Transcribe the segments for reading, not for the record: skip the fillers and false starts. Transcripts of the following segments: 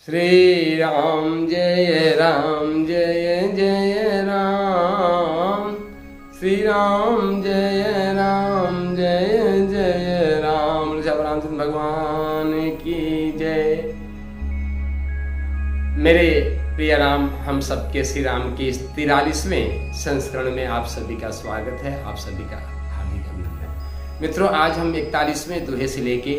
श्री राम जय जय राम। श्री राम जय जय राम। ऋषभ रामचंद्र भगवान की जय। मेरे प्रिय राम, हम सबके श्री राम के इस 43वें संस्करण में आप सभी का स्वागत है। आप सभी का हार्दिक अभिनंदन। मित्रों, आज हम 41वें दोहे से लेके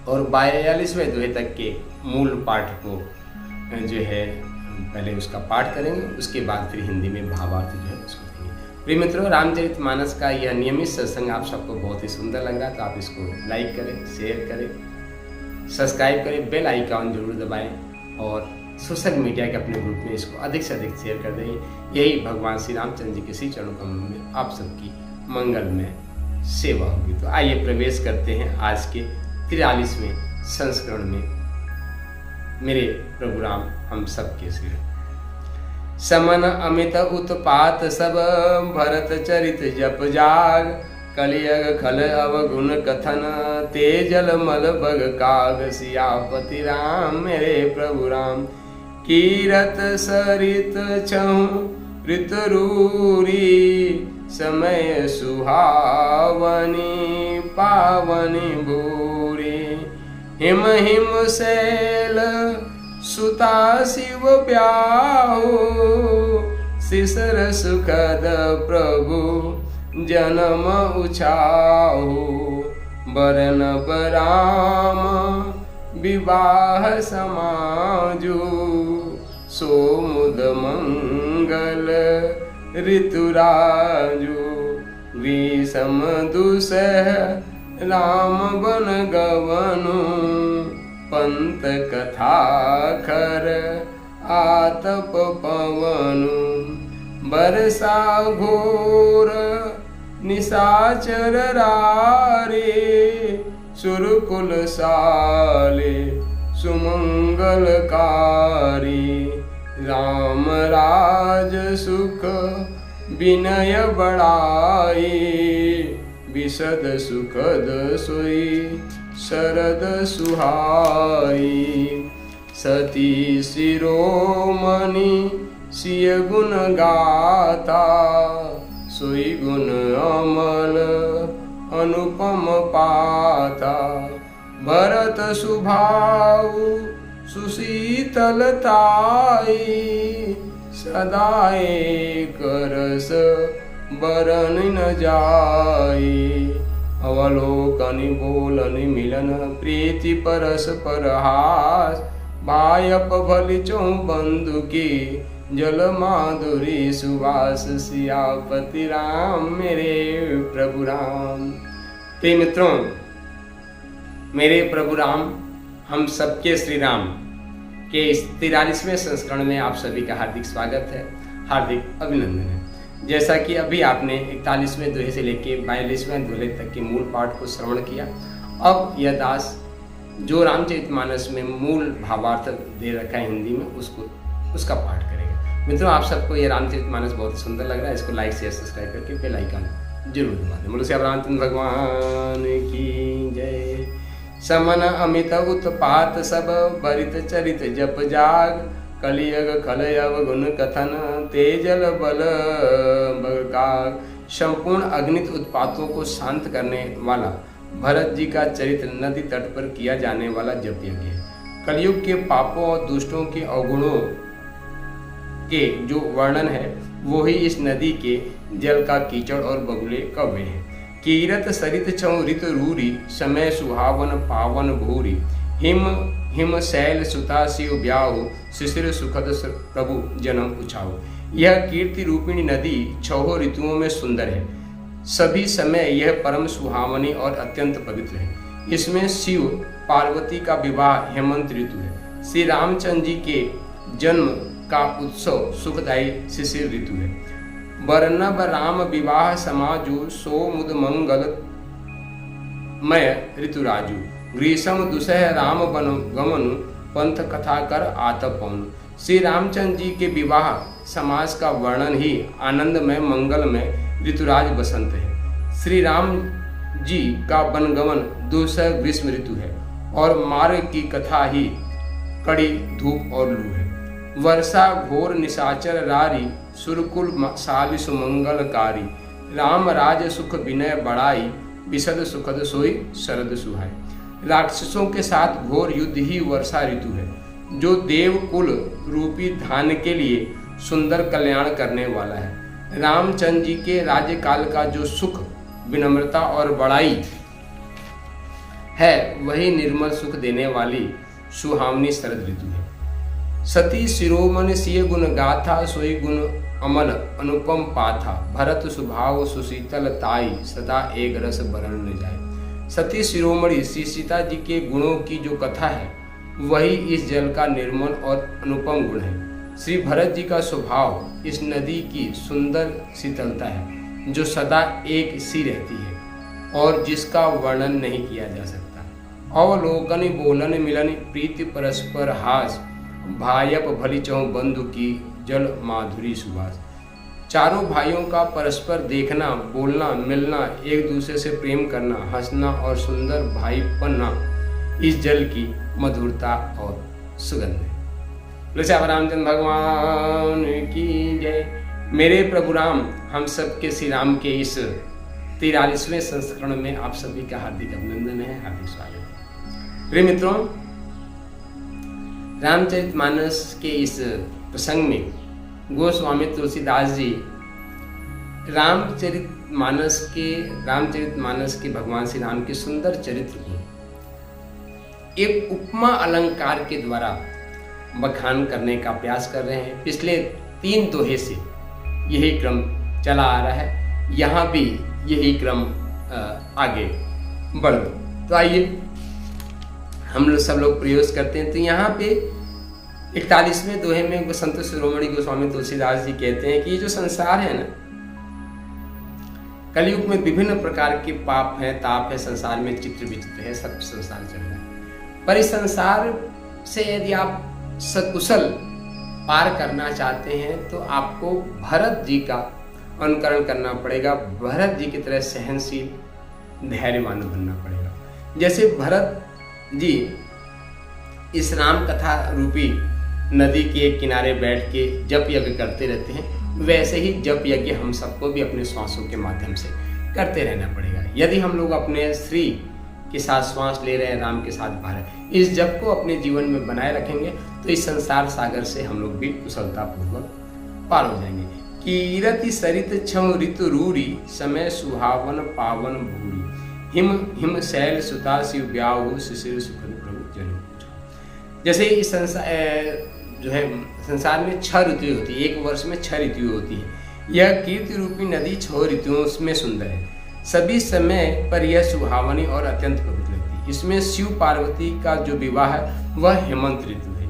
और 42वें दोहे तक के मूल पाठ को जो है पहले उसका पाठ करेंगे, उसके बाद फिर हिंदी में भावार्थ जो है उसको देंगे। प्रिय मित्रों, रामचरितमानस का यह नियमित सत्संग आप सबको बहुत ही सुंदर लग रहा है तो आप इसको लाइक करें, शेयर करें, सब्सक्राइब करें, बेल आइकॉन जरूर दबाएं और सोशल मीडिया के अपने ग्रुप में इसको अधिक से अधिक शेयर कर दें। यही भगवान श्री रामचंद्र जी के श्री चरणों कमलों में आप सबकी मंगलमय सेवा होगी। तो आइए प्रवेश करते हैं आज के 43वें संस्करण में। मेरे प्रभु राम हम सबके श्री राम। समन अमित उत्पात सब भरत चरित जप जाग। कलियग खल अवगुण कथन तेजल मल बग काग। सियापति राम मेरे प्रभु राम। कीरत सरित छहु ऋतरूरी। समय सुहावनी पावनी भूरी। हिम हिम शैल सुता शिव ब्याहु। शिसर सुखद प्रभु जन्म उछाहु। बरन बराम विवाह समाजु। सोमुद मंगल ऋतुराजु। विषम दुसह राम बन गवनु। पंत कथा खर आतप पवनु। बरसा घोर निशाचर रारे। सुरकुल साले सुमंगलकारी। राम राज सुख विनय बड़ाई। विशद सुखद सोई शरद सुहाई। सती शिरोमणि सिय गुण गाता। सोई गुण अमल अनुपम पाता। भरत सुभाउ सुशीतलताई। सदाए करस बरन न जाई। अवलोकनि बोलनि मिलन प्रीति परस परहास। भायप भलि चौं बंधु की जल माधुरी सुवास। सियापति राम मेरे प्रभु राम। प्रिय मित्रों, मेरे प्रभु राम हम सबके श्री राम के इस 43वें संस्करण में आप सभी का हार्दिक स्वागत है, हार्दिक अभिनंदन है। जैसा कि अभी आपने 41वें दोहे से लेकर 42वें दोहे तक के मूल पाठ को श्रवण किया, अब यह दास जो रामचरितमानस में मूल भावार्थ दे रखा है हिंदी में उसका पाठ करेगा। मित्रों, आप सबको यह रामचरितमानस बहुत सुंदर लग रहा है, इसको लाइक शेयर सब्सक्राइब करके बेल आइकन जरूर दबा दें। बोलो श्री रामचंद्र भगवान की जय। समन अमित उत्पात सब भरित चरित जप जाग। कलियग खल अवगुण कथन तेजल बल बगकाग। संपूर्ण अगणित उत्पातों को शांत करने वाला भरत जी का चरित्र नदी तट पर किया जाने वाला जप यज्ञ है। कलयुग के पापों और दुष्टों के अवगुणों के जो वर्णन है वो ही इस नदी के जल का कीचड़ और बगुले कव्य है। कीरत सरित छौ ऋत रूरी। समय सुहावन पावन भूरी। हिम हिम शैल सुता शिव ब्याहु। शिशिर सुखद प्रभु जन्म उछाओ। यह कीर्ति रूपिणी नदी छहों ऋतुओं में सुंदर है। सभी समय यह परम सुहावनी और अत्यंत पवित्र है। इसमें शिव पार्वती का विवाह हेमंत ऋतु है। श्री रामचंद्र जी के जन्म का उत्सव सुखदायी शिशिर ऋतु है। वर्णव राम विवाह समाजु। सो मुद मंगल मय ऋतुराजु। ग्रीष्म दुसह राम बन गमनु। पंथ कथा कर आतप पवनु। श्री रामचंद्र जी के विवाह समाज का वर्णन ही आनंदमय मंगलमय ऋतुराज बसंत है। श्री राम जी का वनगमन दुसह ग्रीष्म ऋतु है और मार्ग की कथा ही कड़ी धूप और लू है। वर्षा घोर निशाचर रारी, सुरकुल साल सुमंगलकारी, राम राज सुख विनय बड़ाई, विशद सुखद सोई शरद सुहाई। राक्षसों के साथ घोर युद्ध ही वर्षा ऋतु है, जो देवकुल रूपी धान के लिए सुंदर कल्याण करने वाला है। रामचंद्र जी के राज्यकाल का जो सुख, विनम्रता और बड़ाई है, वही निर्मल सुख देने वाली सुहावनी शरद ऋतु है। सती शिरोमणि सिय गुण गाथा, सोई गुण अमल अनुपम पाथा, भरत स्वभाव सुशीतल ताई, सदा एक रस बरन न जाए। सती शिरोमणि श्री सीता जी के गुणों की जो कथा है, वही इस जल का निर्मल और अनुपम गुण है। श्री भरत जी का स्वभाव इस नदी की सुंदर शीतलता है, जो सदा एक सी रहती है और जिसका वर्णन नहीं किया जा सकता। अवलोकन बोलन मिलन प्रीति परस्पर हास, भायप भली चहु बंधु की जल माधुरी सुभाष। चारों भाइयों का परस्पर देखना, बोलना, मिलना, एक दूसरे से प्रेम करना, हंसना और सुंदर भाईपना इस जल की मधुरता और सुगंध है। रामचंद्र भगवान की जय। मेरे प्रभु राम, हम सब के श्री राम के इस 43वें संस्करण में आप सभी का हार्दिक अभिनंदन है, हार्दिक स्वागत है। प्रिय मित्रों, रामचरितमानस के इस प्रसंग में गोस्वामी तुलसीदास जी रामचरितमानस के भगवान श्री राम के सुंदर चरित्र को एक उपमा अलंकार के द्वारा बखान करने का प्रयास कर रहे हैं। पिछले 3 दोहे से यही क्रम चला आ रहा है, यहाँ भी यही क्रम आगे बढ़ दो। तो आइए हम लोग सब लोग प्रयोग करते हैं। तो यहाँ पे 41वें दोहे में संत शिरोमणि गोस्वामी तुलसीदास जी कहते हैं कि ये जो संसार है ना, कलयुग में विभिन्न प्रकार के पाप हैं, ताप है, संसार में चित्र विचित्र है, सब संसार चल रहा है। पर इस संसार से यदि आप सकुशल पार करना चाहते हैं तो आपको भरत जी का अनुकरण करना पड़ेगा। भरत जी की तरह सहनशील, धैर्यवान बनना पड़ेगा। जैसे भरत जी इस राम कथा रूपी नदी के किनारे बैठ के जप यज्ञ करते रहते हैं, वैसे ही जप यज्ञ हम सबको भी अपने श्वासों के माध्यम से करते रहना पड़ेगा। यदि हम लोग अपने श्री के साथ श्वास ले रहे हैं, राम के साथ बाहर, इस जप को अपने जीवन में बनाए रखेंगे तो इस संसार सागर से हम लोग भी कुशलतापूर्वक पार हो जाएंगे। कीरति सरित छम ऋतु रूरी, समय सुहावन पावन भूरी, हिम हिम शैल सुता शिव ब्याहु, शिशिर सुखद प्रभु जन। जैसे इस संसार में 6 ऋतुएं होती है, एक वर्ष में 6 ऋतुएं होती है। यह कीर्ति रूपी नदी 6 ऋतुओं में सुंदर है। सभी समय पर यह सुहावनी और अत्यंत पवित्र लगती है। इसमें शिव पार्वती का जो विवाह है वह हेमंत ऋतु है।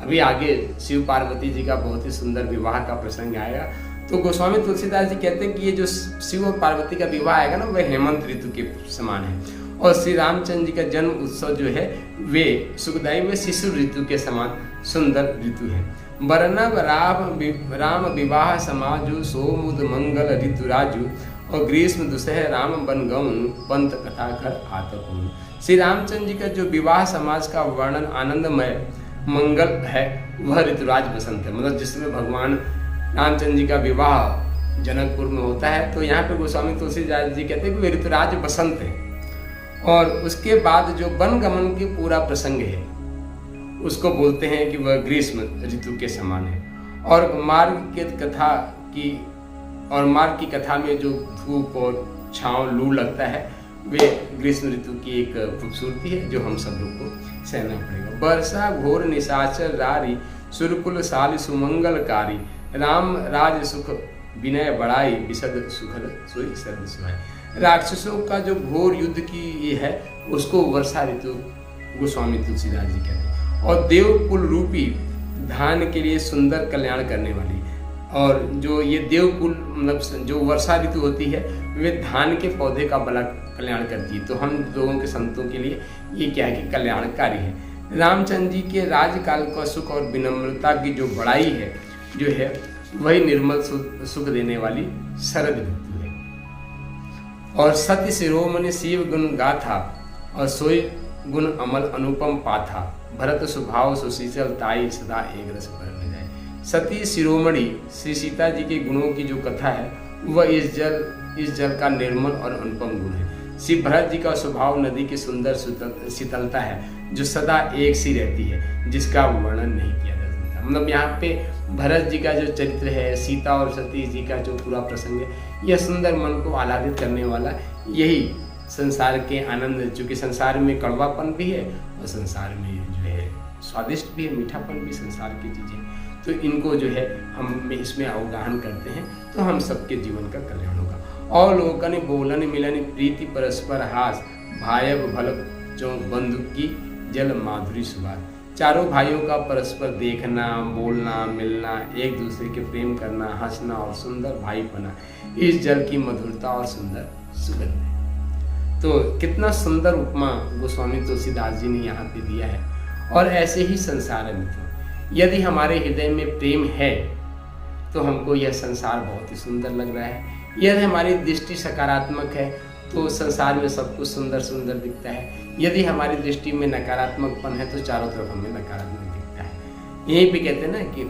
अभी आगे शिव पार्वती जी का बहुत ही सुंदर विवाह का प्रसंग आएगा। तो गोस्वामी तुलसीदास जी कहते हैं कि ये जो शिव और पार्वती का विवाह आएगा ना, वह हेमंत ऋतु के समान है। और श्री रामचंद्र जी का जन्म उत्सव जो है वे सुखदायी व शिशिर ऋतु के समान सुंदर ऋतु है। वर्णव राम विवाह समाजु, सोमुद मंगल ऋतु राजु, और ग्रीष्म दुसह राम बन गौन, पंथ कथा कर आतपूर्ण। श्री रामचंद्र जी का जो विवाह समाज का वर्णन आनंदमय मंगल है, वह ऋतुराज बसंत है। मतलब जिसमें भगवान रामचंद्र जी का विवाह जनकपुर में होता है, तो यहाँ पे गोस्वामी तुलसीदास जी कहते हैं कि वे ऋतुराज बसंत है। और उसके बाद जो वन गमन की पूरा प्रसंग है, उसको बोलते हैं कि वह ग्रीष्म ऋतु के समान है। और मार्ग की कथा में जो धूप और छांव लू लगता है, वे ग्रीष्म ऋतु की एक खूबसूरती है जो हम सब लोग को सहना पड़ेगा। वर्षा घोर निशाचर रारी, सुरकुल साल सुमंगलकारी, राम राज सुख विनय बड़ाई, विशद सुखद सोई शरद सुहाई। राक्षसों का जो घोर युद्ध की ये है, उसको वर्षा ऋतु गोस्वामी तुलसीदास जी कहते हैं। और देवकुल रूपी धान के लिए सुंदर कल्याण करने वाली, और जो ये देवकुल मतलब जो वर्षा ऋतु होती है, वे धान के पौधे का बड़ा कल्याण करती है। तो हम लोगों के संतों के लिए ये क्या है कि कल्याणकारी है। रामचंद्र जी के राज्यकाल का सुख और विनम्रता की जो बड़ाई है, जो है वही निर्मल सुख देने वाली शरद ऋतु है। और सत्य शिरोमणि शिव गुण गाथा, और सोई गुण अमल अनुपम पाथा, भरत स्वभाव सुशील ताई सदा एक रस पर न जाए। सती शिरोमणि श्री सीता जी के गुणों की जो कथा है वह इस जल का निर्मल और अनुपम गुण है। श्री भरत जी का स्वभाव नदी की सुंदर शीतलता है जो सदा एक सी रहती है, जिसका वर्णन नहीं किया जा सकता। मतलब यहाँ पे भरत जी का जो चरित्र है, सीता और सती जी का जो पूरा प्रसंग है, यह सुंदर मन को आह्लादित करने वाला, यही संसार के आनंद, चूँकि संसार में कड़वापन भी है और संसार में जो है स्वादिष्ट भी है, मीठापन भी संसार की चीज़ें, तो इनको जो है हम इसमें अवगाहन करते हैं तो हम सबके जीवन का कल्याण होगा। और लोकन बोलन मिलन प्रीति परस्पर हास, भायब भल चौक बंधु की जल माधुरी सुभाष। चारों भाइयों का परस्पर देखना, बोलना, मिलना, एक दूसरे के प्रेम करना, हंसना और सुंदर भाईपना, इस जल की मधुरता और सुंदर सुगंध है। तो कितना सुंदर उपमा गोस्वामी तुलसीदास जी ने यहाँ पे दिया है। और ऐसे ही संसार है मित्रों, यदि हमारे हृदय में प्रेम है तो हमको यह संसार बहुत ही सुंदर लग रहा है। यदि हमारी दृष्टि सकारात्मक है तो संसार में सब कुछ सुंदर सुंदर दिखता है। यदि हमारी दृष्टि में नकारात्मकपन है तो चारों तरफ हमें नकारात्मक दिखता है। यही भी कहते हैं ना कि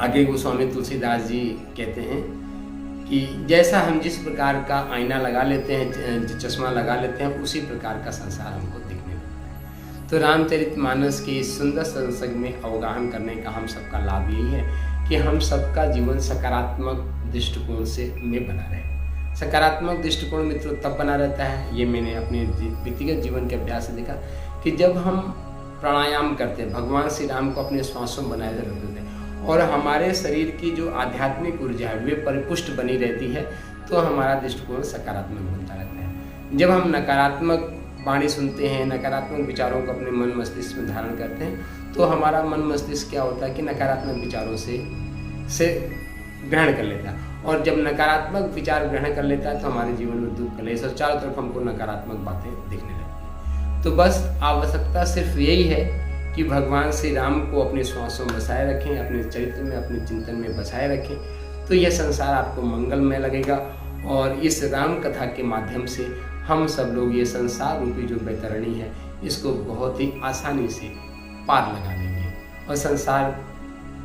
आगे गोस्वामी तुलसीदास जी कहते हैं कि जैसा हम जिस प्रकार का आईना लगा लेते हैं, चश्मा लगा लेते हैं, उसी प्रकार का संसार हमको दिखने लगता है। तो रामचरितमानस के इस सुंदर सत्संग में अवगाहन करने का हम सबका लाभ यही है कि हम सबका जीवन सकारात्मक दृष्टिकोण से में बना रहे। सकारात्मक दृष्टिकोण मित्रों तब बना रहता है, ये मैंने अपने व्यक्तिगत जीवन के अभ्यास से देखा कि जब हम प्राणायाम करते हैं, भगवान श्री राम को अपने श्वासों में बनाए रखते थे और हमारे शरीर की जो आध्यात्मिक ऊर्जा है वे परिपुष्ट बनी रहती है, तो हमारा दृष्टिकोण सकारात्मक बनता रहता है। जब हम नकारात्मक वाणी सुनते हैं, नकारात्मक विचारों को अपने मन मस्तिष्क में धारण करते हैं, तो हमारा मन मस्तिष्क क्या होता है कि नकारात्मक विचारों से ग्रहण कर लेता है। और जब नकारात्मक विचार ग्रहण कर लेता है तो हमारे जीवन में दुख, कलेश और चारों तरफ हमको नकारात्मक बातें दिखने लगती हैं। तो बस आवश्यकता सिर्फ यही है कि भगवान श्री राम को अपने श्वासों में बसाए रखें, अपने चरित्र में, अपने चिंतन में बसाए रखें, तो यह संसार आपको मंगलमय लगेगा। और इस राम कथा के माध्यम से हम सब लोग ये संसार रूपी जो बैतरणी है इसको बहुत ही आसानी से पार लगा लेंगे। और संसार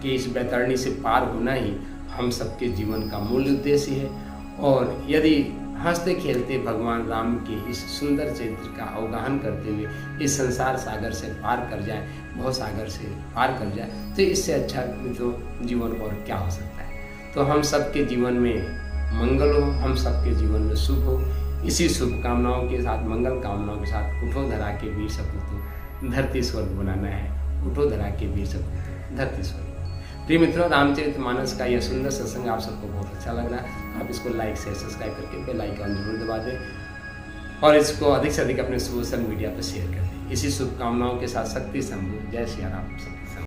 के इस बैतरणी से पार होना ही हम सबके जीवन का मूल उद्देश्य है। और यदि हंसते खेलते भगवान राम के इस सुंदर चरित्र का अवगाहन करते हुए इस संसार सागर से पार कर जाए, भव सागर से पार कर जाए, तो इससे अच्छा तो जीवन और क्या हो सकता है। तो हम सबके जीवन में मंगल हो, हम सबके जीवन में शुभ हो। इसी शुभकामनाओं के साथ, मंगल कामनाओं के साथ उठो धरा के वीर सपूतो धरती स्वर्ग बनाना है। उठो धरा के वीर सपूतो धरती स्वर्ग। प्रिय मित्रों, रामचरितमानस का यह सुंदर सत्संग आप सबको बहुत अच्छा लग रहा है। आप इसको लाइक से सब्सक्राइब करके बेल आइकन जरूर दबा दें और इसको अधिक से अधिक अपने सोशल मीडिया पर शेयर कर दें। इसी शुभकामनाओं के साथ शक्ति संभू। जय श्री राम।